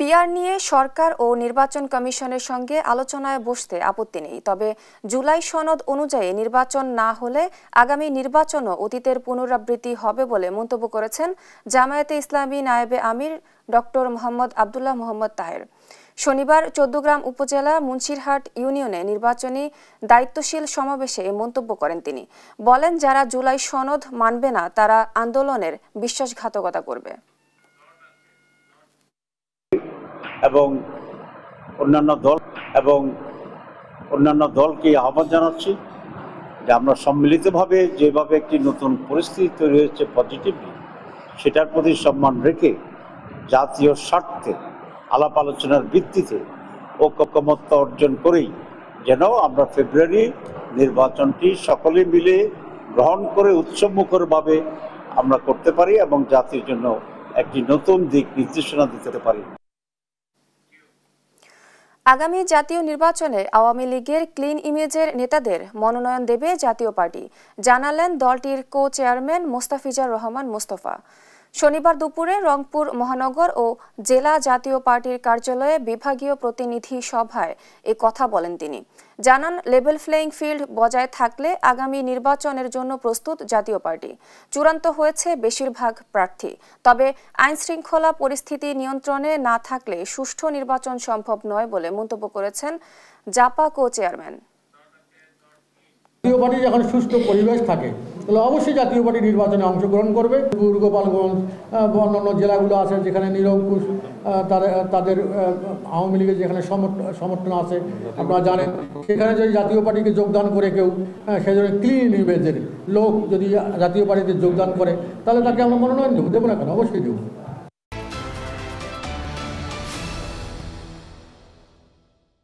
PR নিয়ে সরকার ও নির্বাচন কমিশনের সঙ্গে আলোচনায় বসতে আপত্তি নেই, তবে জুলাই সনদ অনুযায়ী নির্বাচন না হলে আগামী নির্বাচনও অতীতের পুনরাবৃত্তি হবে বলে মন্তব্য করেছেন জামায়াতে ইসলামী নায়েবে আমির ডক্টর মোহাম্মদ আব্দুল্লাহ মোহাম্মদ তাহের। শনিবার চৌদ্দগ্রাম উপজেলা মুন্সিরহাট ইউনিয়নে নির্বাচনী দায়িত্বশীল সমাবেশে এ মন্তব্য করেন তিনি। বলেন, যারা জুলাই সনদ মানবে না তারা আন্দোলনের বিশ্বাসঘাতকতা করবে এবং অন্যান্য দলকে আহ্বান জানাচ্ছি যে আমরা সম্মিলিতভাবে যেভাবে একটি নতুন পরিস্থিতি তৈরি হয়েছে পজিটিভলি, সেটার প্রতি সম্মান রেখে জাতীয় স্বার্থে আলাপ আলোচনার ভিত্তিতে ঐকমত্য অর্জন করেই যেন আমরা ফেব্রুয়ারি নির্বাচনটি সকলে মিলে গ্রহণ করে উৎসবমুখরভাবে আমরা করতে পারি এবং জাতির জন্য একটি নতুন দিক নির্দেশনা দিতে পারি। আগামী জাতীয় নির্বাচনে আওয়ামী লীগের ক্লিন ইমেজের নেতাদের মনোনয়ন দেবে জাতীয় পার্টি, জানালেন দলটির কো চেয়ারম্যান মোস্তাফিজার রহমান মোস্তফা। শনিবার দুপুরে রংপুর মহানগর ও জেলা জাতীয় পার্টির কার্যালয়ে বিভাগীয় প্রতিনিধি সভায় এ কথা বলেন তিনি। জানান, লেভেল প্লেইং ফিল্ড বজায় থাকলে আগামী নির্বাচনের জন্য প্রস্তুত জাতীয় পার্টি। চূড়ান্ত হয়েছে বেশিরভাগ প্রার্থী, তবে আইনশৃঙ্খলা পরিস্থিতি নিয়ন্ত্রণে না থাকলে সুষ্ঠু নির্বাচন সম্ভব নয় বলে মন্তব্য করেছেন জাপা কো চেয়ারম্যান। জাতীয় পার্টি যখন সুষ্ঠু পরিবেশ থাকে তাহলে অবশ্যই জাতীয় পার্টি নির্বাচনে অংশগ্রহণ করবে। গোপালগঞ্জ অন্যান্য জেলাগুলো আছে যেখানে নিরঙ্কুশ তাদের আওয়ামী লীগের যেখানে সমর্থন আছে আপনারা জানেন, সেখানে যদি জাতীয় পার্টিকে যোগদান করে কেউ সেজন্য ক্লিন ইমেজের লোক যদি জাতীয় পার্টিতে যোগদান করে তাহলে তাকে আমরা মনোনয়ন দেবো না কেন? অবশ্যই দেবো।